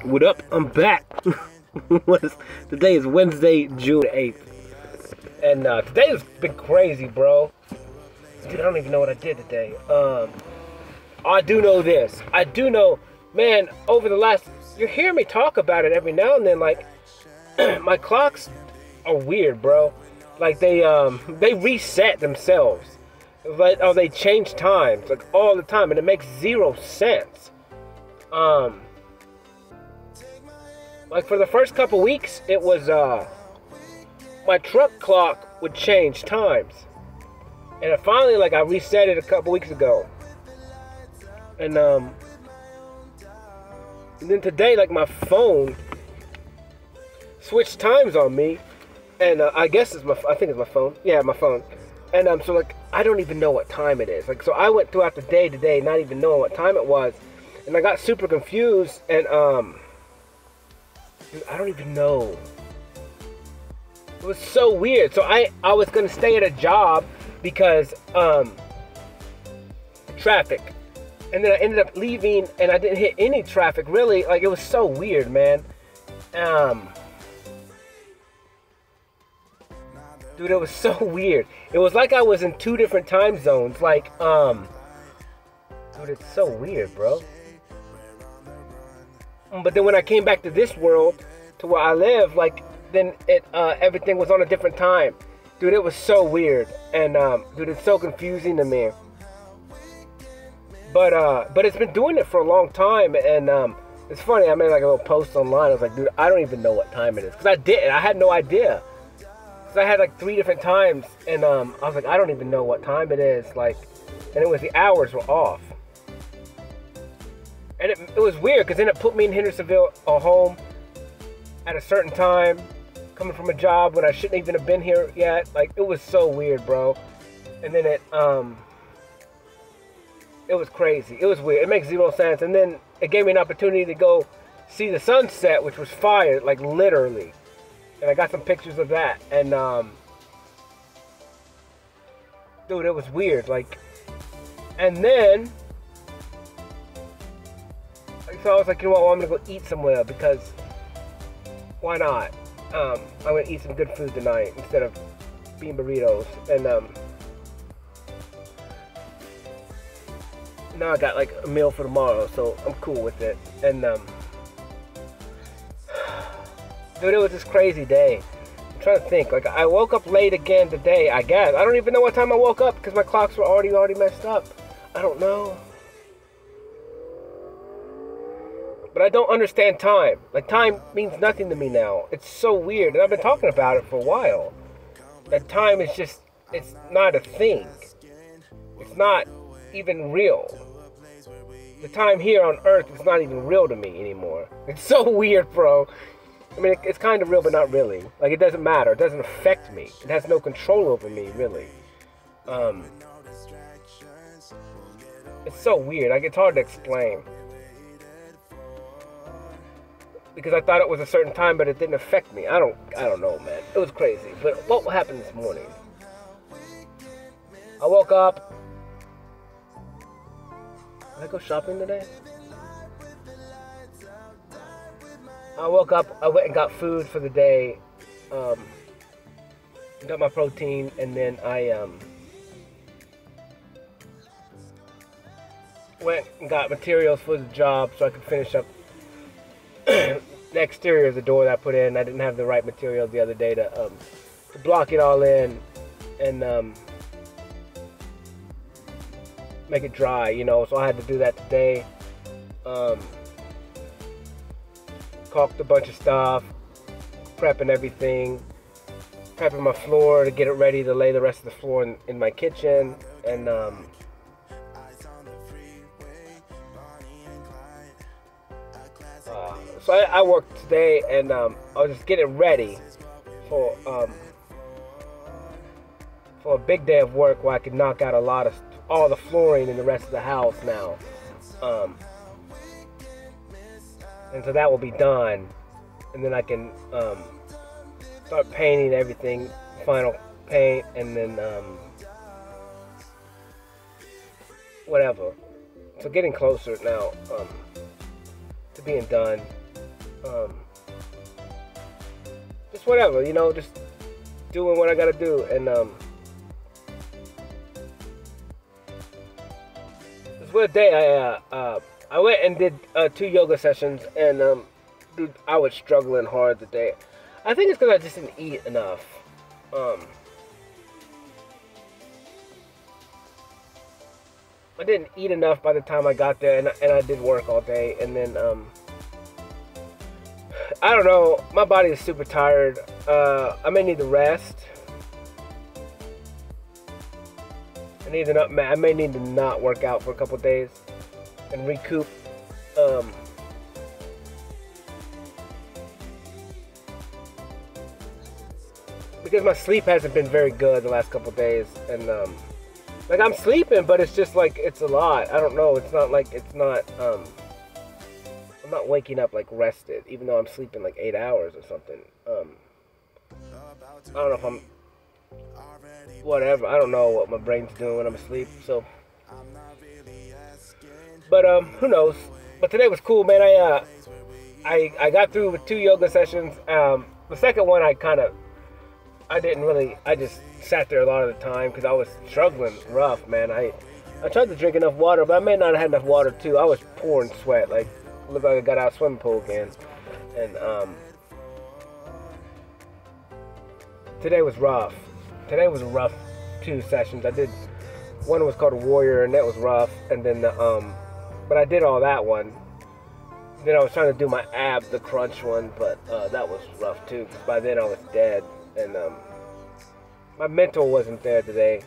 What up? I'm back. Today is Wednesday, June 8th. And today has been crazy, bro. Dude, I don't even know what I did today. I do know this. I do know, man, over the last... You hear me talk about it every now and then, like, my clocks are weird, bro. Like, they reset themselves. Like, oh, they change times, like, all the time, and it makes zero sense. Like, for the first couple weeks, it was, my truck clock would change times. And it finally, like, I reset it a couple weeks ago. And then today, like, my phone switched times on me. And, I guess I think it's my phone. Yeah, my phone. And, so, like, I don't even know what time it is. Like, so I went throughout the day today not even knowing what time it was. And I got super confused, and, dude, I don't even know. It was so weird. So I was gonna stay at a job because traffic, and then I ended up leaving, and I didn't hit any traffic really. Like, it was so weird, man. Dude, it was so weird. It was like I was in two different time zones. Like, dude, it's so weird, bro. But then when I came back to this world, to where I live, like, then everything was on a different time. Dude, it was so weird. And, dude, it's so confusing to me. But it's been doing it for a long time. And, it's funny, I made, like, a little post online. I was like, dude, I don't even know what time it is. Because I didn't. I had no idea. Because I had, like, 3 different times. And, I was like, I don't even know what time it is. Like, and it was the hours were off. And it was weird, because then it put me in Hendersonville, home, at a certain time, coming from a job when I shouldn't even have been here yet. Like, it was so weird, bro. And then it was crazy. It was weird. It makes zero sense. And then it gave me an opportunity to go see the sunset, which was fire, like, literally. And I got some pictures of that. And, dude, it was weird. Like, and then... So I was like, you know what, well, I'm going to go eat somewhere, because why not? I'm going to eat some good food tonight instead of bean burritos. And now I got, like, a meal for tomorrow, so I'm cool with it. And dude, it was this crazy day. I'm trying to think. Like, I woke up late again today, I guess. I don't even know what time I woke up, because my clocks were already messed up. I don't know. But I don't understand time. Like, time means nothing to me now. It's so weird. And I've been talking about it for a while. That time is just, it's not a thing. It's not even real. The time here on Earth is not even real to me anymore. It's so weird, bro. I mean, it's kind of real, but not really. Like, it doesn't matter. It doesn't affect me. It has no control over me, really. It's so weird. Like, it's hard to explain. Because I thought it was a certain time, but it didn't affect me. I don't know, man. It was crazy. But what happened this morning? I woke up. Did I go shopping today? I woke up. I went and got food for the day. Got my protein, and then I went and got materials for the job so I could finish up the exterior of the door that I put in. I didn't have the right material the other day to block it all in and make it dry, you know, so I had to do that today. Caulked a bunch of stuff, prepping everything, prepping my floor to get it ready to lay the rest of the floor in my kitchen. And so I worked today, and I was just getting ready for a big day of work where I could knock out all the flooring in the rest of the house now. And so that will be done, and then I can start painting everything, final paint, and then whatever. So getting closer now to being done. Just whatever, you know, just doing what I gotta do. And this one day I went and did 2 yoga sessions, and dude, I was struggling hard today. I think it's because I just didn't eat enough. I didn't eat enough by the time I got there, and I did work all day, and then I don't know, my body is super tired. I may need to rest. I may need to not work out for a couple days and recoup. Because my sleep hasn't been very good the last couple days, and like I'm sleeping, but it's just like it's a lot. I don't know. It's not like I'm not waking up like rested, even though I'm sleeping like 8 hours or something. I don't know if I'm whatever. I don't know what my brain's doing when I'm asleep. So, but who knows? But today was cool, man. I got through with 2 yoga sessions. The second one I just sat there a lot of the time because I was struggling rough, man. I tried to drink enough water, but I may not have had enough water too. I was pouring sweat, like looked like I got out of the swimming pool again. And today was rough. Today was a rough 2 sessions. I did one was called Warrior, and that was rough. And then but I did all that one. Then I was trying to do my the crunch one, but that was rough too. Because by then I was dead, and my mental wasn't there today.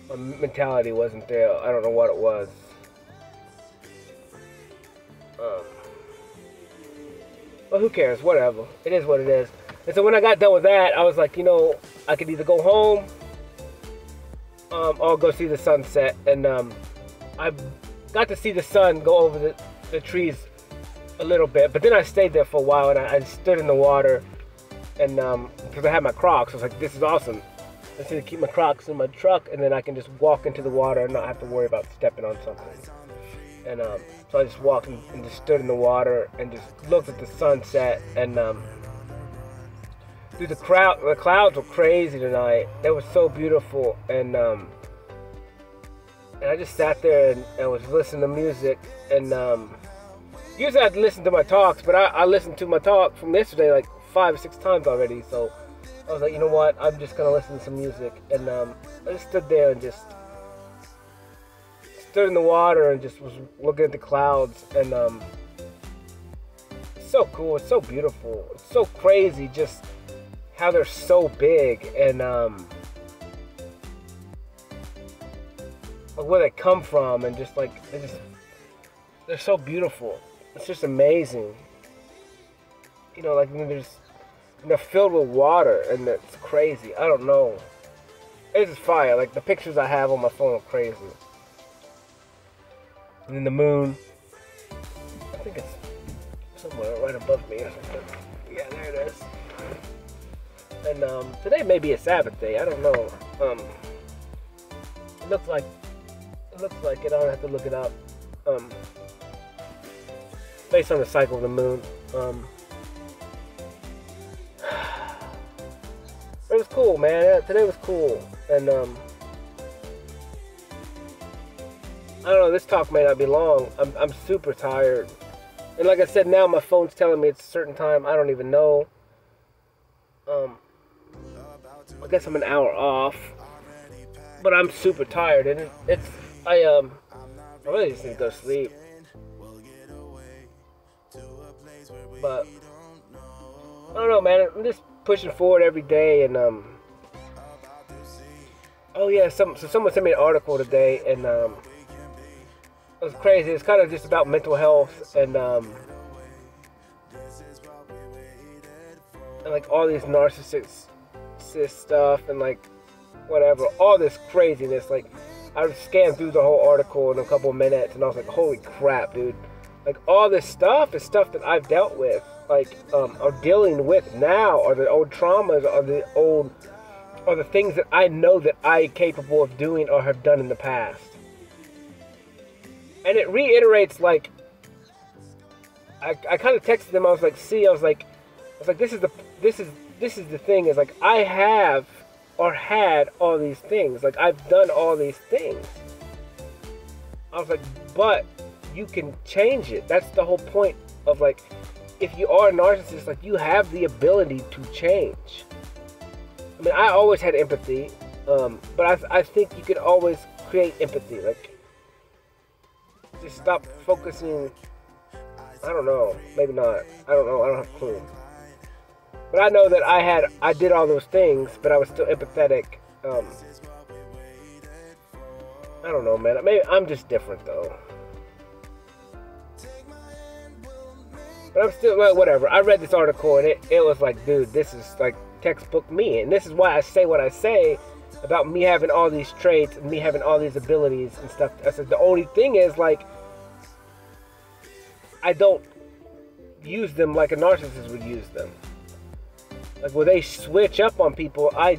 My mentality wasn't there. I don't know what it was. But who cares? Whatever. It is what it is. And so when I got done with that, I was like, you know, I could either go home or go see the sunset. And I got to see the sun go over the trees a little bit. But then I stayed there for a while, and I stood in the water. And because I had my Crocs, I was like, this is awesome. I just need to keep my Crocs in my truck, and then I can just walk into the water and not have to worry about stepping on something. And so I just walked and just stood in the water and just looked at the sunset. And dude, the clouds were crazy tonight. They were so beautiful. And I just sat there and was listening to music. And usually I'd listen to my talks, but I listened to my talk from yesterday like 5 or 6 times already. So I was like, you know what? I'm just gonna listen to some music. And I just stood there and just stood in the water and just was looking at the clouds. And it's so cool. It's so beautiful. It's so crazy just how they're so big, and like where they come from, and just like they're so beautiful. It's just amazing. You know, like they're filled with water, and it's crazy. I don't know. It's just fire. Like the pictures I have on my phone are crazy. And then the moon. I think it's somewhere right above me or something. Yeah, there it is. And today may be a Sabbath day. I don't know. It looks like it. I'll have to look it up. Based on the cycle of the moon. It was cool, man. Yeah, today was cool. And I don't know, this talk may not be long. I'm super tired. And like I said, now my phone's telling me it's a certain time. I don't even know. I guess I'm an hour off. But I'm super tired, and I really just need to go to sleep. But I don't know, man. I'm just pushing forward every day, and oh yeah, so someone sent me an article today, and it was crazy. It's kind of just about mental health, and like all these narcissist stuff, and like whatever, all this craziness. Like I scanned through the whole article in a couple of minutes, and I was like, holy crap, dude. Like all this stuff is stuff that I've dealt with, like are dealing with now, or the old traumas, or the things that I know that I'm capable of doing or have done in the past. And it reiterates like I kind of texted them. I was like, see, I was like, this is the thing. Is like I have or had all these things. Like I've done all these things. I was like, but you can change it. That's the whole point of like, if you are a narcissist, like you have the ability to change. I mean, I always had empathy, but I think you can always create empathy. Like, just stop focusing. I don't know. Maybe not. I don't know. I don't have a clue. But I know that I did all those things, but I was still empathetic. I don't know, man. Maybe I'm just different, though. But I'm still, like, whatever. I read this article, and it was like, dude, this is, like, textbook me. And this is why I say what I say about me having all these traits and me having all these abilities and stuff. I said, the only thing is, like, I don't use them like a narcissist would use them. Like, when they switch up on people, I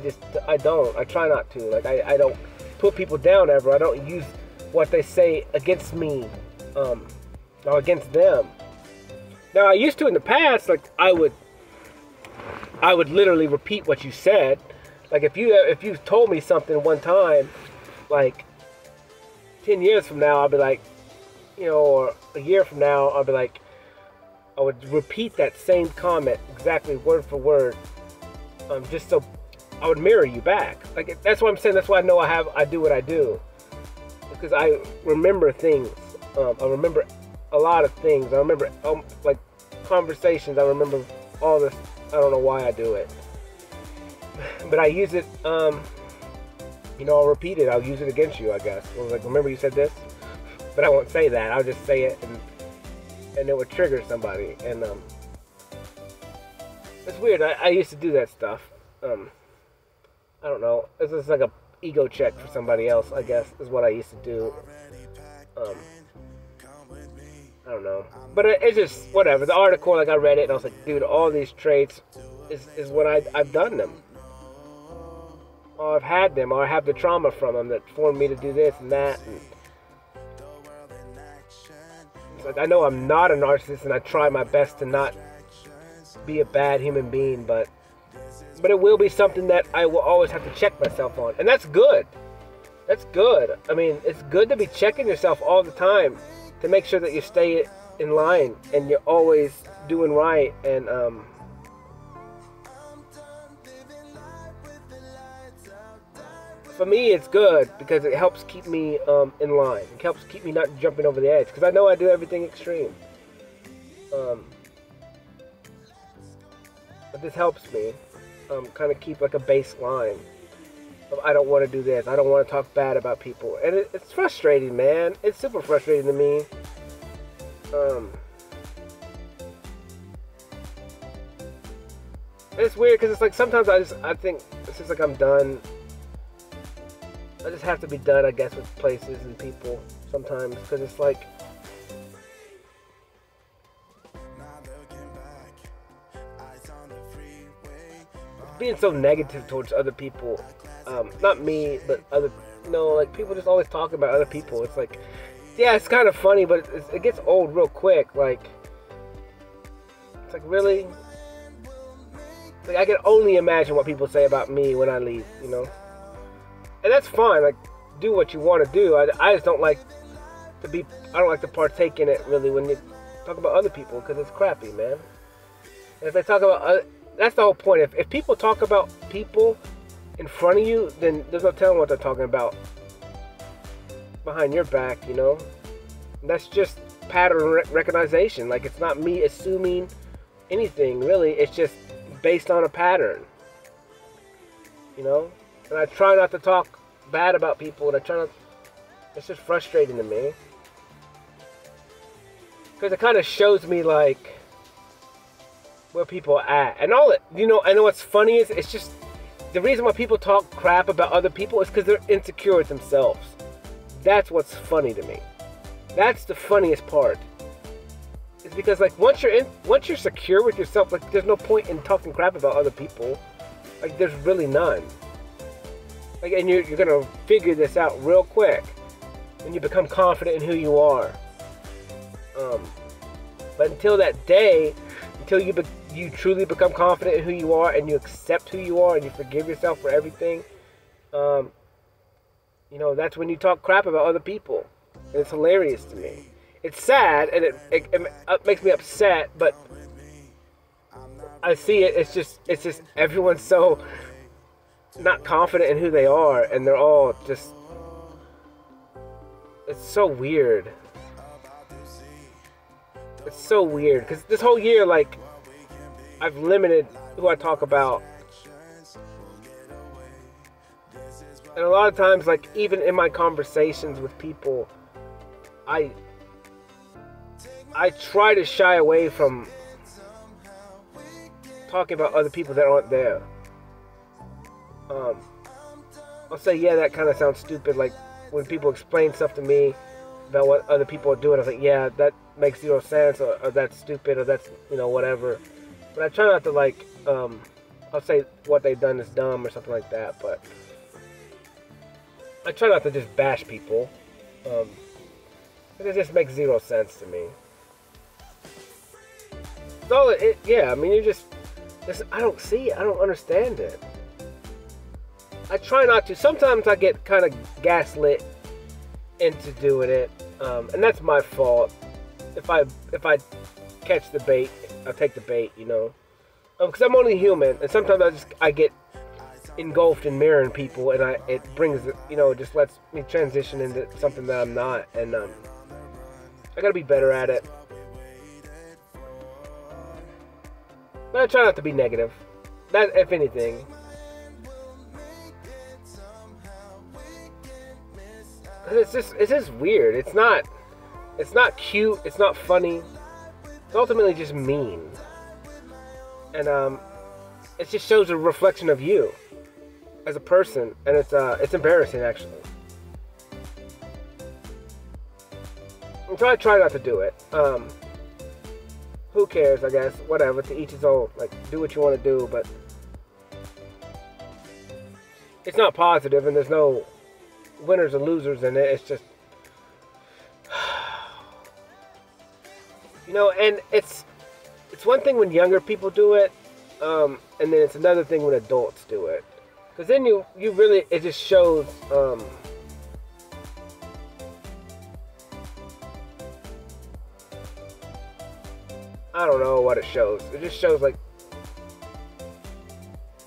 don't. I try not to. Like, I don't put people down ever. I don't use what they say against me, or against them. Now, I used to in the past. Like, I would literally repeat what you said. Like, if you told me something one time, like 10 years from now, I'll be like, you know, or a year from now, I'll be like, I would repeat that same comment exactly word for word, just so I would mirror you back. Like, that's what I'm saying. That's why I know I do what I do, because I remember things. I remember a lot of things. I remember like conversations. I remember all this. I don't know why I do it, but I use it. You know, I'll repeat it. I'll use it against you, I guess. I was like, remember you said this, but I won't say that. I'll just say it, and it would trigger somebody. And it's weird. I used to do that stuff. I don't know. It's just like a ego check for somebody else, I guess, is what I used to do. I don't know. But it's just, whatever. The article, like, I read it, and I was like, dude, all these traits is what I've done them. Or I've had them, or I have the trauma from them that formed me to do this and that. And it's like, I know I'm not a narcissist, and I try my best to not be a bad human being, but it will be something that I will always have to check myself on. And that's good. That's good. I mean, it's good to be checking yourself all the time to make sure that you stay in line and you're always doing right. And for me, it's good because it helps keep me in line. It helps keep me not jumping over the edge, because I know I do everything extreme. But this helps me kind of keep like a baseline. I don't want to do this. I don't want to talk bad about people. And it's frustrating, man. It's super frustrating to me. And it's weird because it's like sometimes I think it's just like I'm done. I just have to be done, I guess, with places and people sometimes, because it's like being so negative towards other people. Not me, but other, you know, like people just always talk about other people. It's like, yeah, it's kind of funny, but it gets old real quick. Like, it's like, really? Like, I can only imagine what people say about me when I leave, you know? And that's fine. Like, do what you want to do. I just don't like to be, I don't like to partake in it, really, when you talk about other people, because it's crappy, man. And if they talk about, that's the whole point. If people talk about people in front of you, then there's no telling what they're talking about behind your back, you know? And that's just pattern recognition. Like, it's not me assuming anything, really. It's just based on a pattern, you know? And I try not to talk bad about people, and I try not, it's just frustrating to me. Because it kind of shows me, like, where people are at. And all it, you know, I know what's funny is, it's just, the reason why people talk crap about other people is because they're insecure with themselves. That's what's funny to me. That's the funniest part. It's because, like, once you're secure with yourself, like, there's no point in talking crap about other people. Like, there's really none. Like, and you're gonna figure this out real quick when you become confident in who you are. But until that day, until you truly become confident in who you are and you accept who you are and you forgive yourself for everything, you know, that's when you talk crap about other people. And it's hilarious to me. It's sad and it makes me upset, but I see it. It's just everyone's so not confident in who they are, and they're all just. It's so weird. It's so weird because this whole year, like, I've limited who I talk about. And a lot of times, like, even in my conversations with people, I try to shy away from talking about other people that aren't there. I'll say, yeah, that kind of sounds stupid. Like, when people explain stuff to me about what other people are doing, I think, yeah, that makes zero sense, or that's stupid, or that's, you know, whatever. But I try not to, like, I'll say what they've done is dumb or something like that, but I try not to just bash people. It just makes zero sense to me. So, yeah, I mean, I don't see it. I don't understand it. I try not to. Sometimes I get kind of gaslit into doing it, and that's my fault. If I catch the bait, I'll take the bait, you know. Because I'm only human, and sometimes I get engulfed in mirroring people, and it brings, you know, just lets me transition into something that I'm not, and I gotta be better at it. But I try not to be negative. That, if anything. It's just weird. It's not cute. It's not funny. It's ultimately just mean. And it just shows a reflection of you as a person, and it's embarrassing, actually. So I try not to do it. Who cares, I guess. Whatever, to each his own. Like, do what you want to do, but it's not positive, and there's no winners or losers in it. It's just, you know, and it's one thing when younger people do it, and then it's another thing when adults do it. Because then you really, it just shows, I don't know what it shows. It just shows, like,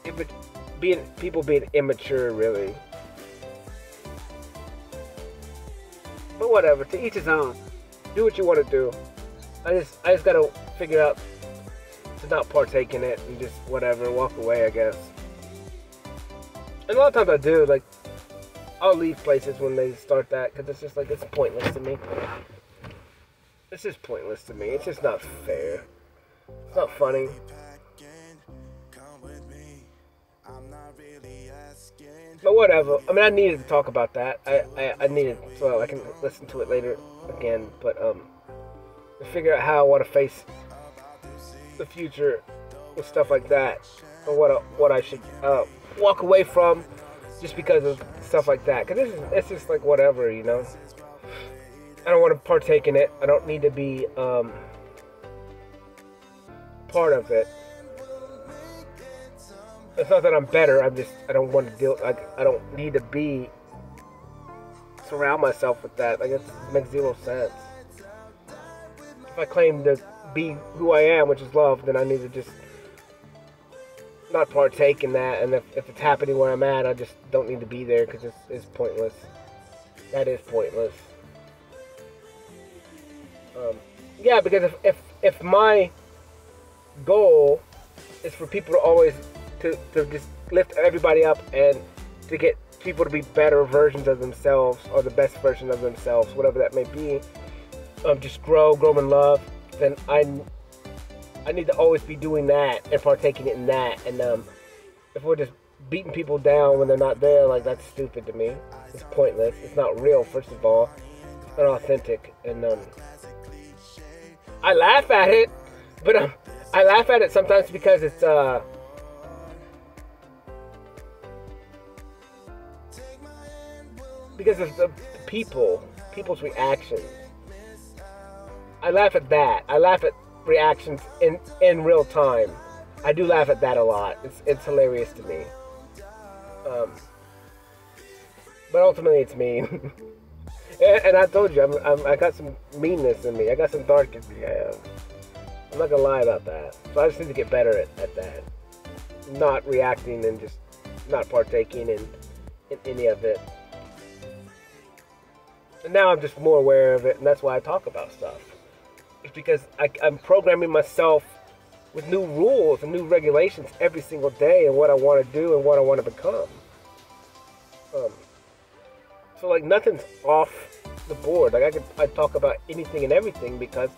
people being immature, really. But whatever, to each his own. Do what you want to do. I just gotta figure out to not partake in it and just whatever, walk away, I guess. And a lot of times I do, like, I'll leave places when they start that, because it's just like, it's pointless to me. It's just pointless to me. It's just not fair. It's not funny. But whatever. I mean, I needed to talk about that. I needed, so I can listen to it later again. But to figure out how I want to face the future with stuff like that, or what I should walk away from, just because of stuff like that. Because it's just like whatever, you know. I don't want to partake in it. I don't need to be part of it. It's not that I'm better. I don't want to deal. I don't need to surround myself with that. Like, it makes zero sense. If I claim to be who I am, which is love, then I need to just not partake in that. And if it's happening where I'm at, I just don't need to be there, because it's pointless. That is pointless. Yeah, because if my goal is for people to always to just lift everybody up and to get people to be better versions of themselves, or the best version of themselves, whatever that may be, just grow in love, then I need to always be doing that and partaking in that. And if we're just beating people down when they're not there, like, that's stupid to me. It's pointless. It's not real, first of all. It's unauthentic. And I laugh at it, but I laugh at it sometimes because it's because of the people's reactions. I laugh at that. I laugh at reactions in real time. I do laugh at that a lot. It's hilarious to me. But ultimately, it's me. And I told you, I got some meanness in me. I got some dark in me. I'm not gonna lie about that. So I just need to get better at that. Not reacting and just not partaking in any of it. And now I'm just more aware of it, and that's why I talk about stuff. It's because I'm programming myself with new rules and new regulations every single day, and what I want to do and what I want to become. So like nothing's off the board. Like I talk about anything and everything because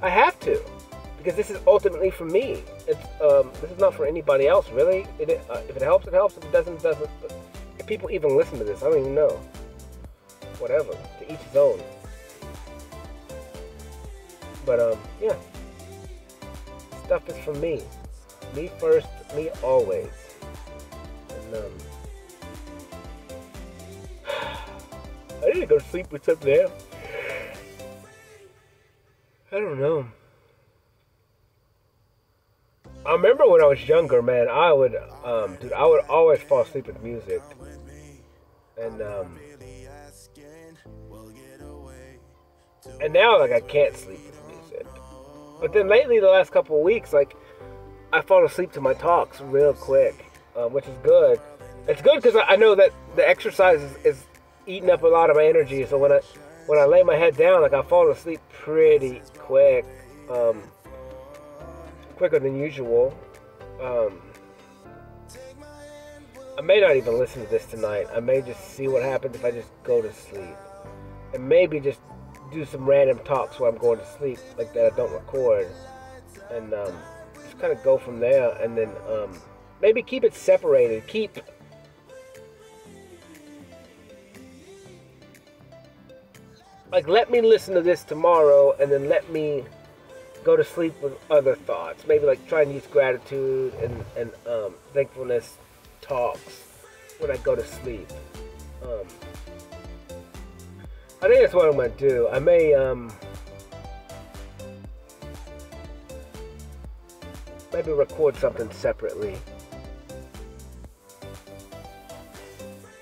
I have to. Because this is ultimately for me. It's this is not for anybody else, really. If it helps, it helps. If it doesn't, it doesn't. But if people even listen to this, I don't even know. Whatever. To each his own. But yeah. Stuff is for me. Me first, me always. And I need to go to sleep with something there. I don't know. I remember when I was younger, man, I would always fall asleep with music. And now, like, I can't sleep with music. But then lately, the last couple of weeks, like, I fall asleep to my talks real quick, which is good. It's good because I know that the exercise is eating up a lot of my energy. So when I lay my head down, like, I fall asleep pretty quick. Quicker than usual. I may not even listen to this tonight. I may just see what happens if I just go to sleep. And maybe just do some random talks while I'm going to sleep, like that I don't record. And just kind of go from there. And then maybe keep it separated. Like, let me listen to this tomorrow and then let me go to sleep with other thoughts. Maybe like try and use gratitude and thankfulness talks when I go to sleep. I think that's what I'm going to do. I may maybe record something separately.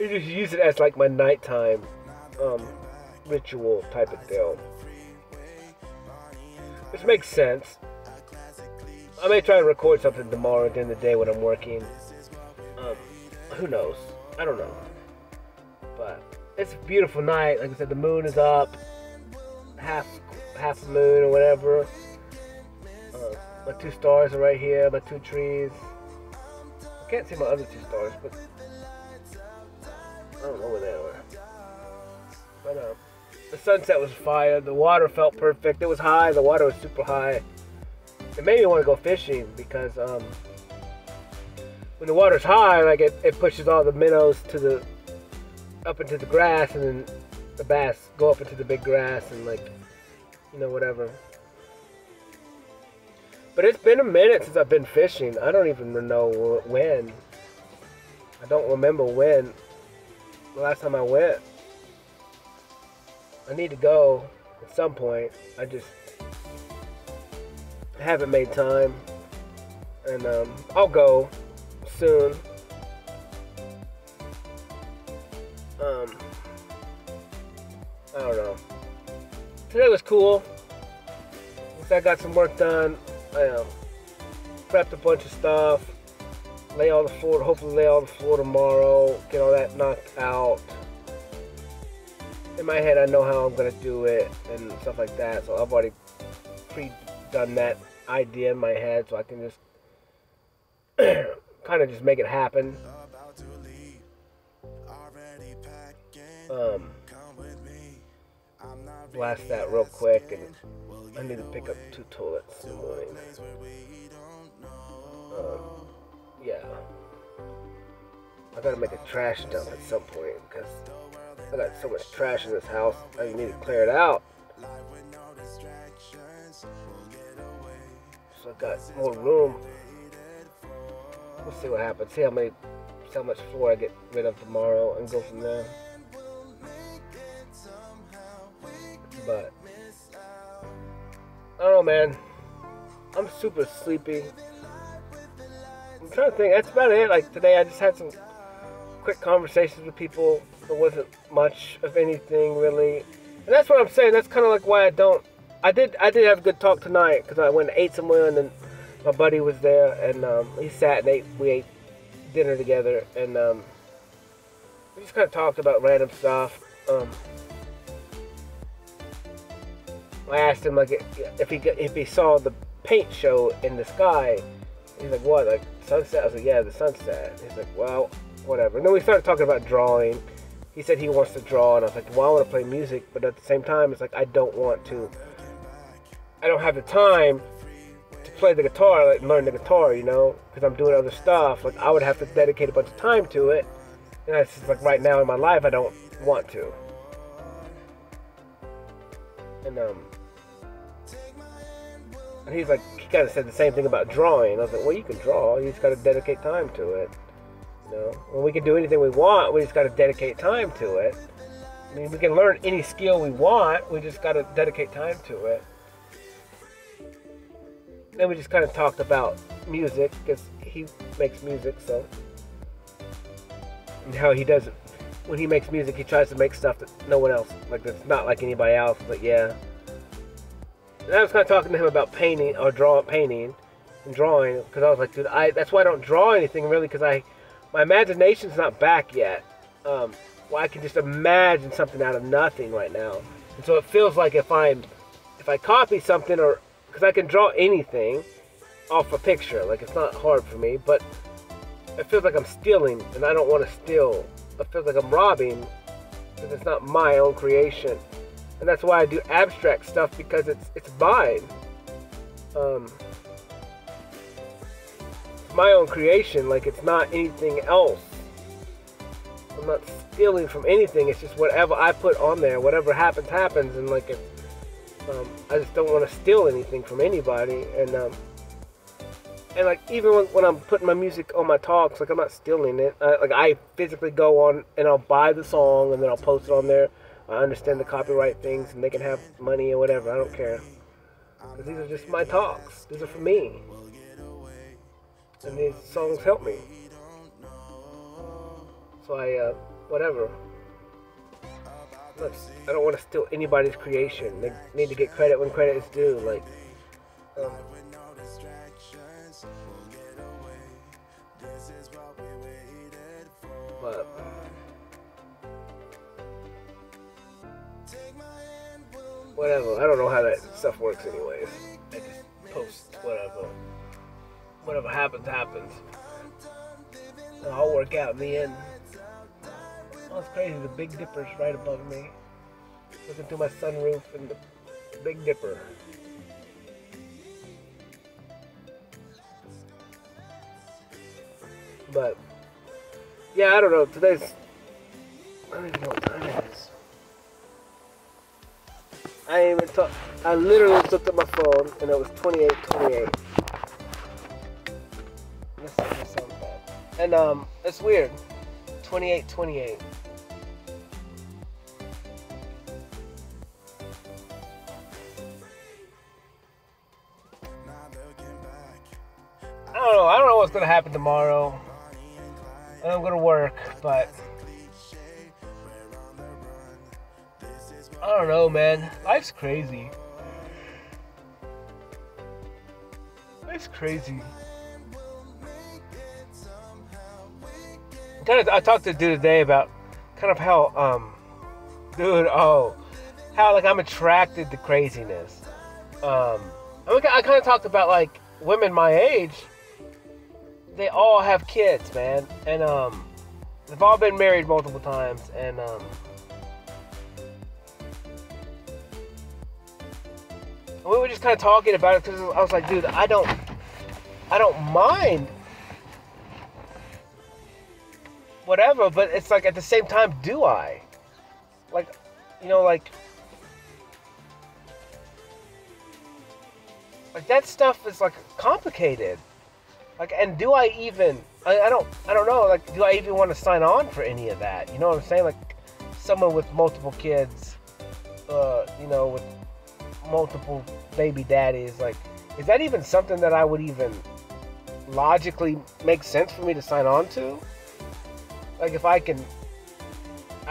You just use it as like my nighttime ritual type of deal. Which makes sense. I may try and record something tomorrow during the day when I'm working. Who knows? I don't know. But it's a beautiful night. Like I said, the moon is up. Half moon or whatever. My two stars are right here. My two trees. I can't see my other two stars, but I don't know where they are. But the sunset was fire. The water felt perfect. It was high. The water was super high. It made me want to go fishing because when the water's high, like it pushes all the minnows up into the grass, and then the bass go up into the big grass and, like, you know, whatever. But it's been a minute since I've been fishing. I don't even know when. I don't remember when the last time I went. I need to go at some point. I just haven't made time. And I'll go soon. I don't know. Today was cool. Once I got some work done, I prepped a bunch of stuff. Hopefully lay all the floor tomorrow. Get all that knocked out. In my head, I know how I'm going to do it and stuff like that. So I've already pre-done that idea in my head, so I can just kind of just make it happen. Blast that real quick, and I need to pick up 2 toilets in the morning. Yeah. I gotta make a trash dump at some point because I got so much trash in this house. I need to clear it out. So I got more room. We'll see what happens. See how much floor I get rid of tomorrow and go from there. But man. I'm super sleepy. I'm trying to think. That's about it. Like today, I just had some quick conversations with people. There wasn't much of anything really, and that's what I'm saying. That's kind of like why I don't. I did have a good talk tonight because I went and ate somewhere, and then my buddy was there, and he sat and ate. We ate dinner together, and we just kind of talked about random stuff. I asked him like if he saw the paint show in the sky. He's like, what, like sunset? I was like, yeah, the sunset. He's like, well, whatever. And then we started talking about drawing. He said he wants to draw, and I was like, well, I want to play music, but at the same time, it's like I don't have the time to play the guitar, like learn the guitar, you know, because I'm doing other stuff. Like I would have to dedicate a bunch of time to it, and that's just like right now in my life, I don't want to. And he's like, he kind of said the same thing about drawing. I was like, well, you can draw, you just got to dedicate time to it. You know, when we can do anything we want, we just got to dedicate time to it. I mean, we can learn any skill we want, we just got to dedicate time to it. Then we just kind of talked about music, because he makes music, so. And how he does it. When he makes music, he tries to make stuff that no one else, like that's not like anybody else, but yeah. And I was kind of talking to him about painting, or painting and drawing, because I was like, dude, that's why I don't draw anything really, because my imagination's not back yet. Well, I can just imagine something out of nothing right now. And so it feels like if I copy something, or because I can draw anything off a picture, like it's not hard for me, but it feels like I'm stealing, and I don't want to steal. It feels like I'm robbing, because it's not my own creation. And that's why I do abstract stuff, because it's mine. It's my own creation, like it's not anything else. I'm not stealing from anything, it's just whatever I put on there, whatever happens, happens, and like I just don't want to steal anything from anybody, and like even when I'm putting my music on my talks, like I'm not stealing it. Like I physically go on and I'll buy the song and then I'll post it on there. I understand the copyright things and they can have money or whatever. I don't care. Because these are just my talks. These are for me. And these songs help me. So whatever. I don't want to steal anybody's creation. They need to get credit when credit is due. Like, but whatever. I don't know how that stuff works anyways. I just post whatever happens, happens. It'll all work out in the end. Oh, it's crazy. The Big Dipper's right above me. Looking through my sunroof and the Big Dipper. But yeah, I don't know. I don't even know what time it is. I literally looked at my phone and it was 28:28. This doesn't sound bad. And it's weird. 28:28. I don't know what's gonna happen tomorrow. And I'm gonna work, but I don't know, man. Life's crazy. Life's crazy. I talked to a dude today about kind of how, how like I'm attracted to craziness. I kind of talked about like women my age. They all have kids, man, and they've all been married multiple times, and we were just kind of talking about it because I was like, dude, I don't mind whatever, but it's like at the same time, do I? Like, you know, like that stuff is like complicated. Like, and do I even? I don't know. Like, do I even want to sign on for any of that? You know what I'm saying? Like, someone with multiple kids, you know, with multiple baby daddies. Like, is that even something that I would even logically make sense for me to sign on to? Like, if I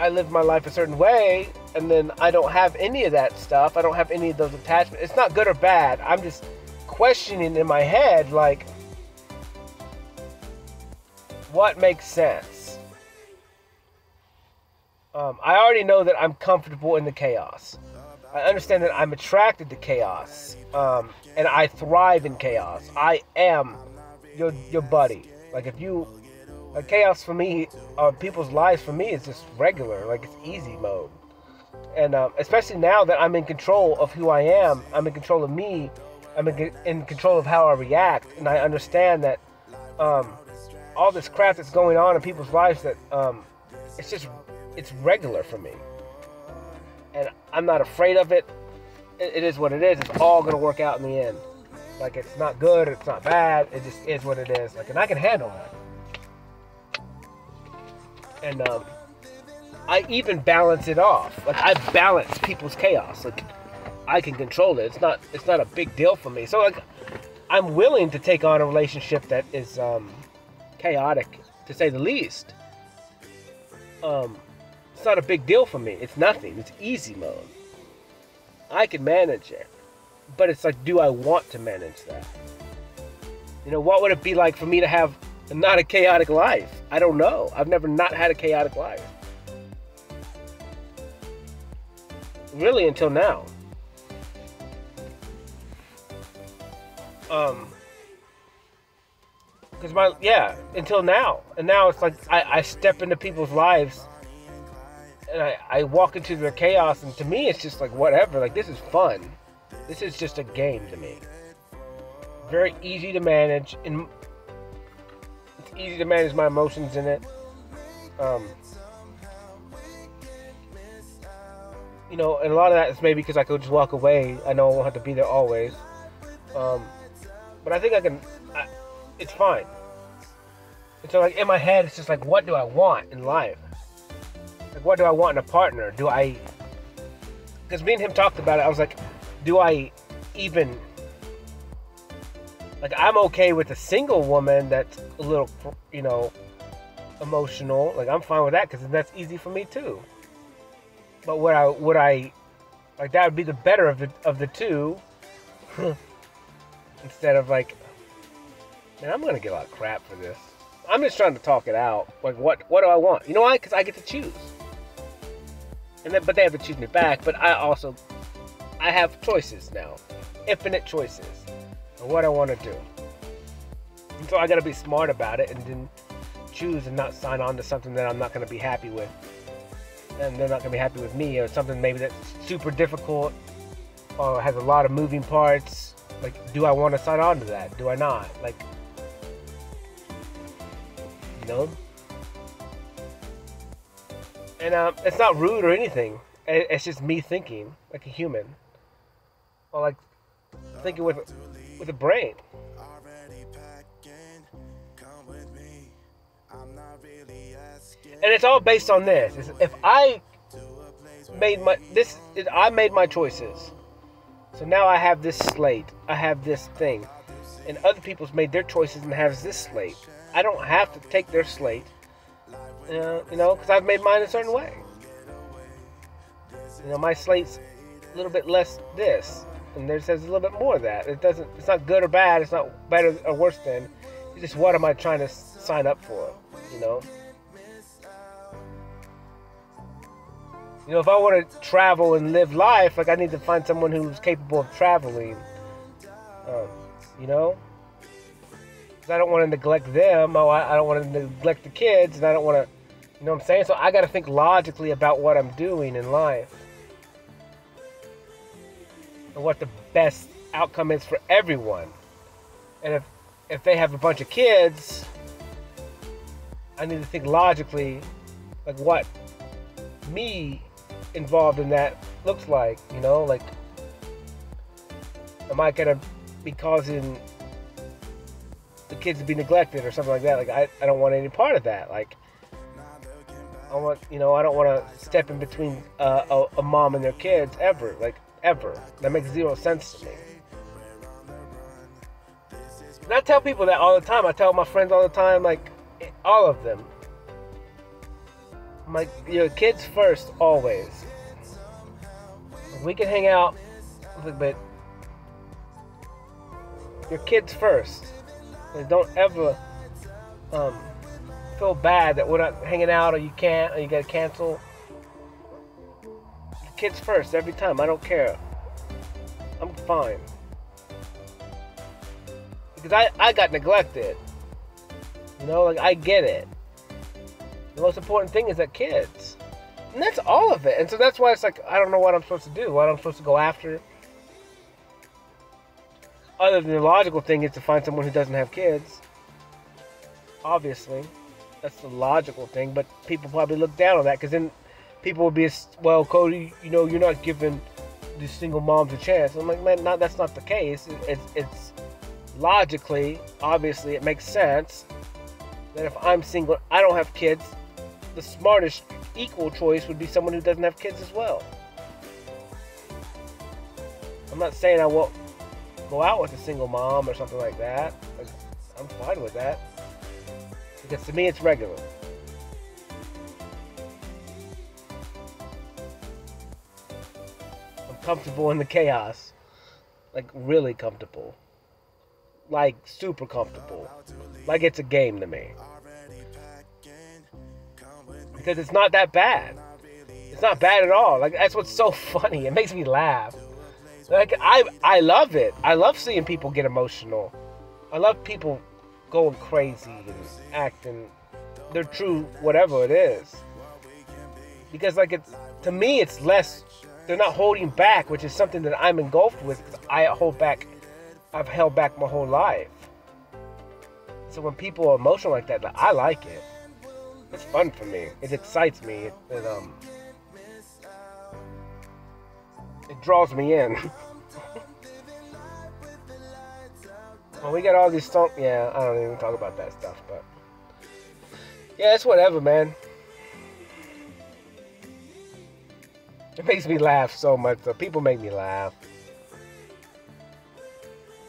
live my life a certain way, and then I don't have any of that stuff, I don't have any of those attachments. It's not good or bad. I'm just questioning in my head, like, what makes sense? I already know that I'm comfortable in the chaos. I understand that I'm attracted to chaos, and I thrive in chaos. I am your buddy. Like, chaos for me, people's lives for me is just regular. Like, it's easy mode. And especially now that I'm in control of who I am, I'm in control of me, I'm in control of how I react, and I understand that all this crap that's going on in people's lives, that it's regular for me. And I'm not afraid of it. It is what it is. It's all going to work out in the end. Like, it's not good, it's not bad, it just is what it is. Like, and I can handle that. And I even balance it off. Like, I balance people's chaos. Like, I can control it. It's not a big deal for me. So, like, I'm willing to take on a relationship that is chaotic, to say the least. It's not a big deal for me. It's nothing. It's easy mode. I can manage it. But it's like, do I want to manage that? You know, what would it be like for me to have not a chaotic life? I don't know. I've never not had a chaotic life. Really, until now. Until now. And now it's like I step into people's lives and I walk into their chaos, and to me it's just like, whatever. Like, this is fun. This is just a game to me. Very easy to manage, and it's easy to manage my emotions in it. You know, and a lot of that is maybe because I could just walk away. I know I won't have to be there always. But I think it's fine. And so, like, in my head, it's just like, what do I want in life? Like, what do I want in a partner? Because me and him talked about it, I was like, do I even... Like, I'm okay with a single woman that's a little, you know, emotional. Like, I'm fine with that, because that's easy for me, too. But would I... Like, that would be the better of the two. Instead of, like... Man, I'm going to get a lot of crap for this. I'm just trying to talk it out. Like, what do I want? You know why? Because I get to choose. But they have to choose me back. But I have choices now. Infinite choices. Of what I want to do. And so I got to be smart about it. And then choose and not sign on to something that I'm not going to be happy with. And they're not going to be happy with me. Or something maybe that's super difficult. Or has a lot of moving parts. Like, do I want to sign on to that? Do I not? Like... You know? And it's not rude or anything. It's just me thinking like a human, or like thinking with a brain. And it's all based on this. If I made my choices, so now I have this slate. I have this thing, and other people's made their choices and have this slate. I don't have to take their slate, you know, because I've made mine a certain way. You know, my slate's a little bit less this, and theirs has a little bit more of that. It's not good or bad. It's not better or worse than. It's just, what am I trying to sign up for, you know? You know, if I want to travel and live life, like, I need to find someone who's capable of traveling, you know? I don't want to neglect them. I don't want to neglect the kids, and I don't want to, you know what I'm saying? So I got to think logically about what I'm doing in life, and what the best outcome is for everyone. And if they have a bunch of kids, I need to think logically, like, what me involved in that looks like, you know? Like, am I gonna be causing the kids to be neglected or something like that? Like, I don't want any part of that. Like, I don't want to step in between a mom and their kids ever. Like, ever. That makes zero sense to me. And I tell people that all the time. I tell my friends all the time, like, all of them. I'm like, your kids first, always. We can hang out, but your kids first. And don't ever feel bad that we're not hanging out, or you can't, or you gotta cancel. Your kids first, every time. I don't care. I'm fine. Because I got neglected. You know, like, I get it. The most important thing is that kids. And that's all of it. And so that's why it's like, I don't know what I'm supposed to do. What I'm supposed to go after. Other than the logical thing is to find someone who doesn't have kids. Obviously. That's the logical thing. But people probably look down on that. Because then people will be, well, Cody, you know, you're not giving these single moms a chance. I'm like, man, that's not the case. It's logically, obviously, it makes sense that if I'm single, I don't have kids, the smartest equal choice would be someone who doesn't have kids as well. I'm not saying I won't go out with a single mom or something like that. I'm fine with that. Because to me, it's regular. I'm comfortable in the chaos. Like, really comfortable. Like, super comfortable. Like, it's a game to me. Because it's not that bad. It's not bad at all. Like, that's what's so funny. It makes me laugh. Like, I love it. I love seeing people get emotional. I love people going crazy and acting their true whatever it is. Because, like, it's, to me, it's less, they're not holding back, which is something that I'm engulfed with. I hold back. I've held back my whole life. So when people are emotional like that, I like it. It's fun for me. It excites me. It draws me in. Well, we got all these songs. Yeah, I don't even talk about that stuff, but yeah, it's whatever, man. It makes me laugh so much. So people make me laugh.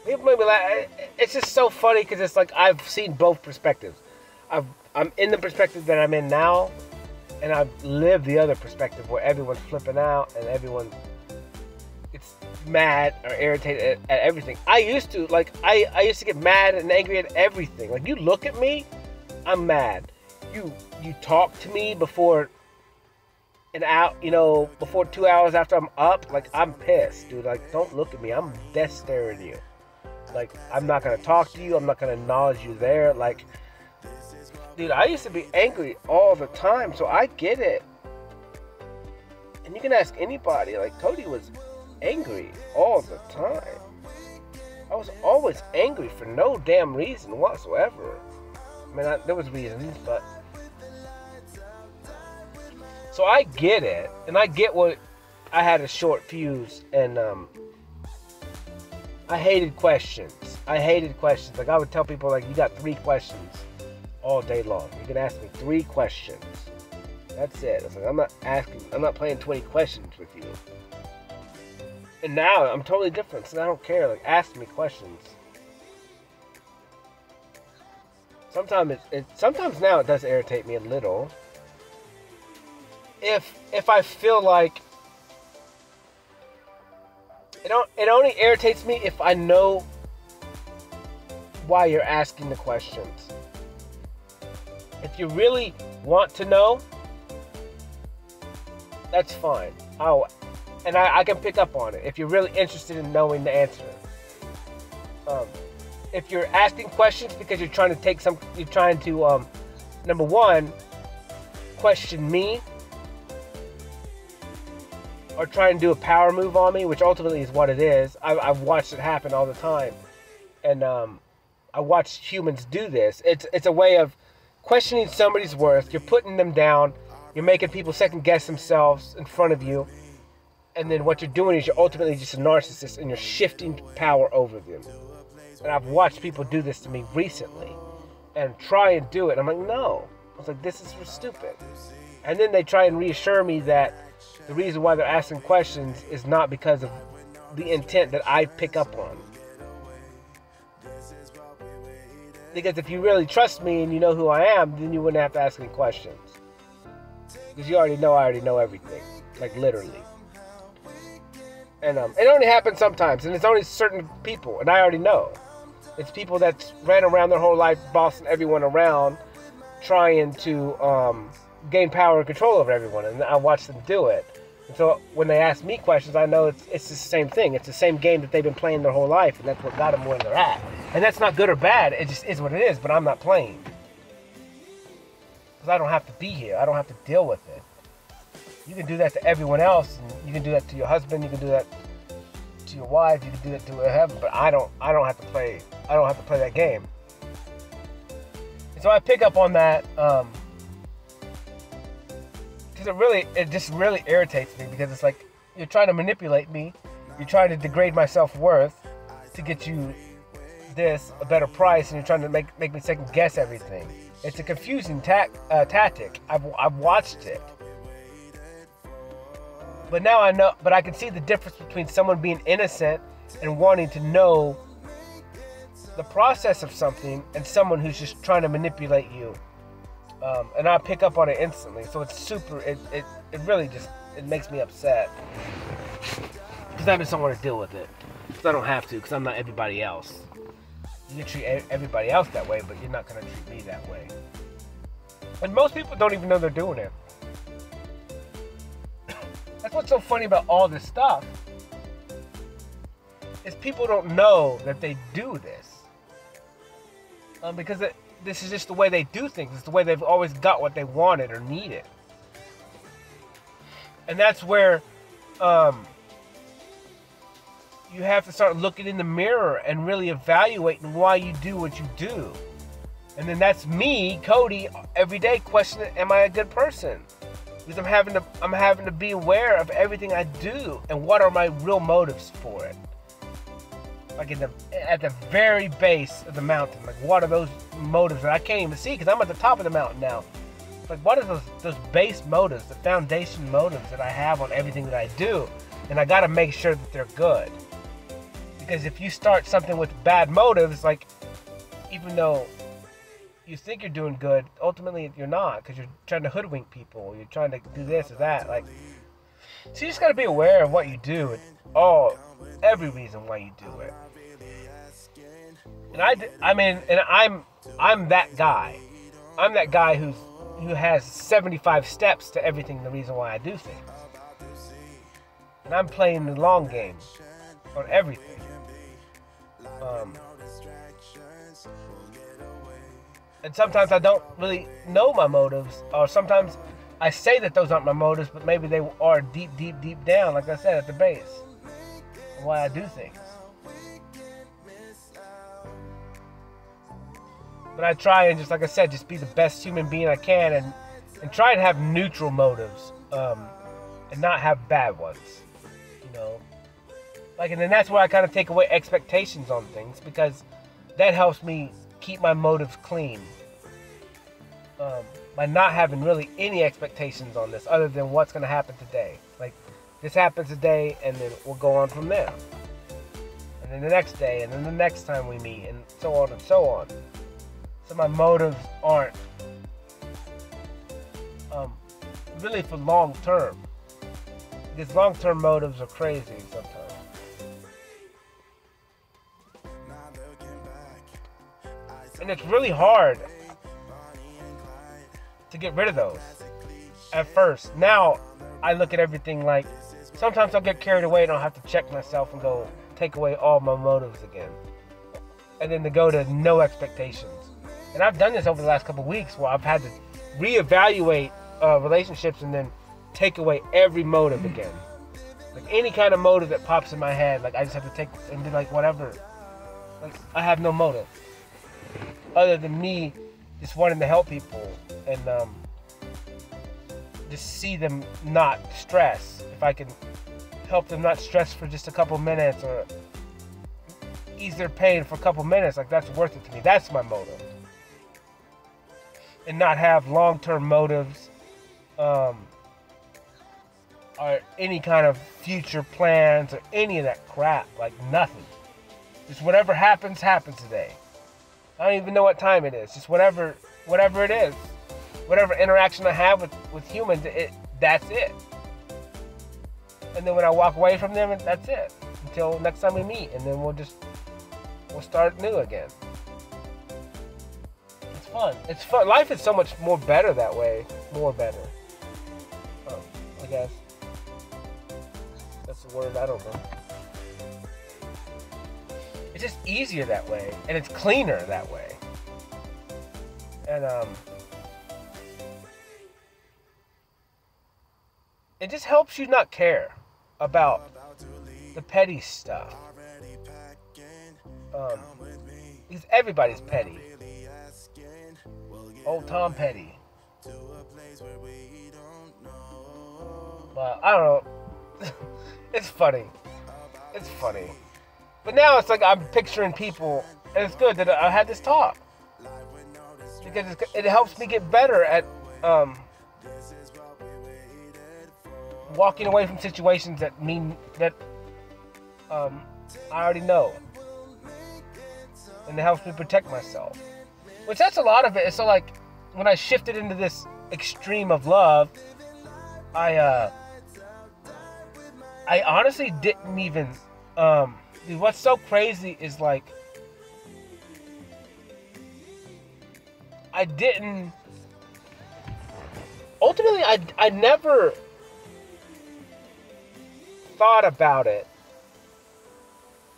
People make me laugh. It's just so funny because it's like I've seen both perspectives. I'm in the perspective that I'm in now, and I've lived the other perspective where everyone's flipping out and everyone gets mad or irritated at everything. I used to get mad and angry at everything. Like, you look at me, I'm mad. You talk to me before before 2 hours after I'm up, like, I'm pissed, dude. Like, don't look at me. I'm death staring you. Like, I'm not gonna talk to you. I'm not gonna acknowledge you there. Like, dude, I used to be angry all the time, so I get it. And you can ask anybody. Like, Cody was angry all the time. I was always angry for no damn reason whatsoever. I mean, there was reasons, but... So I get it, and I get what... I had a short fuse, and, I hated questions. Like, I would tell people, like, you got 3 questions all day long. You can ask me 3 questions. That's it. It's like, I'm not playing 20 questions with you. And now I'm totally different, so I don't care. Like, ask me questions. Sometimes now it does irritate me a little. If I feel like it only irritates me if I know why you're asking the questions. If you really want to know, that's fine. I can pick up on it if you're really interested in knowing the answer. If you're asking questions because you're trying to number one, question me, or try and do a power move on me, which ultimately is what it is. I've watched it happen all the time, and I watched humans do this. It's a way of questioning somebody's worth. You're putting them down. You're making people second guess themselves in front of you, and then what you're doing is you're ultimately just a narcissist, and you're shifting power over them. And I've watched people do this to me recently, and try and do it. I'm like, no. I was like, this is stupid. And then they try and reassure me that the reason why they're asking questions is not because of the intent that I pick up on. Because if you really trust me and you know who I am, then you wouldn't have to ask any questions. Because you already know I already know everything. Like, literally. And it only happens sometimes, and it's only certain people, and I already know. It's people that ran around their whole life, bossing everyone around, trying to gain power and control over everyone, and I watch them do it. And so when they ask me questions, I know it's the same thing. It's the same game that they've been playing their whole life, and that's what got them where they're at. And that's not good or bad. It just is what it is, but I'm not playing. Because I don't have to be here. I don't have to deal with it. You can do that to everyone else, and you can do that to your husband, you can do that to your wife, you can do that to whoever, but I don't have to play that game. And so I pick up on that, because it just really irritates me, because it's like, you're trying to manipulate me, you're trying to degrade my self-worth to get you a better price, and you're trying to make me second guess everything. It's a confusing tactic. I've watched it. But now I know, but I can see the difference between someone being innocent and wanting to know the process of something, and someone who's just trying to manipulate you. And I pick up on it instantly. So it's super, it really just, it makes me upset. Because I just don't want to deal with it. Because I don't have to, because I'm not everybody else. You can treat everybody else that way, but you're not going to treat me that way. And most people don't even know they're doing it. That's what's so funny about all this stuff, is people don't know that they do this. Because this is just the way they do things. It's the way they've always got what they wanted or needed. And that's where you have to start looking in the mirror and really evaluating why you do what you do. And then that's me, Cody, every day questioning, am I a good person? Because I'm having to be aware of everything I do and what are my real motives for it. Like at the very base of the mountain, like what are those motives that I can't even see because I'm at the top of the mountain now. Like what are those base motives, the foundation motives that I have on everything that I do? And I got to make sure that they're good. Because if you start something with bad motives, like even though you think you're doing good, ultimately you're not, because you're trying to hoodwink people, you're trying to do this or that. Like, so you just got to be aware of what you do and every reason why you do it. And I'm that guy. I'm that guy who has 75 steps to everything. The reason why I do things, and I'm playing the long game on everything. And sometimes I don't really know my motives, or sometimes I say that those aren't my motives, but maybe they are deep, deep, deep down, like I said, at the base of why I do things. But I try and, just like I said, just be the best human being I can, and try and have neutral motives, and not have bad ones, you know. Like, and then that's where I kind of take away expectations on things, because that helps me keep my motives clean, by not having really any expectations on this other than what's going to happen today. Like, this happens today, and then we'll go on from there, and then the next day, and then the next time we meet, and so on and so on. So my motives aren't really for long term, because long term motives are crazy sometimes. And it's really hard to get rid of those at first. Now, I look at everything like, sometimes I'll get carried away and I'll have to check myself and go take away all my motives again. And then to go to no expectations. And I've done this over the last couple of weeks where I've had to reevaluate relationships and then take away every motive again. Like any kind of motive that pops in my head, like I just have to take and be like, whatever. Like, I have no motive other than me just wanting to help people and just see them not stress. If I can help them not stress for just a couple minutes or ease their pain for a couple minutes, like that's worth it to me. That's my motive. And not have long-term motives or any kind of future plans or any of that crap. Like nothing. Just whatever happens, happens today. I don't even know what time it is. Just whatever it is. Whatever interaction I have with humans, that's it. And then when I walk away from them, that's it. Until next time we meet, and then we'll start new again. It's fun. It's fun. Life is so much more better that way. More better. I guess. That's the word, I don't know. It's just easier that way, and it's cleaner that way. And it just helps you not care about the petty stuff. Because everybody's petty. Old Tom Petty. But I don't know. It's funny. It's funny. But now it's like I'm picturing people, and it's good that I had this talk. Because it helps me get better at walking away from situations that mean that I already know. And it helps me protect myself. Which that's a lot of it. It's so like when I shifted into this extreme of love, I honestly didn't even dude, what's so crazy is like I didn't ultimately I never thought about it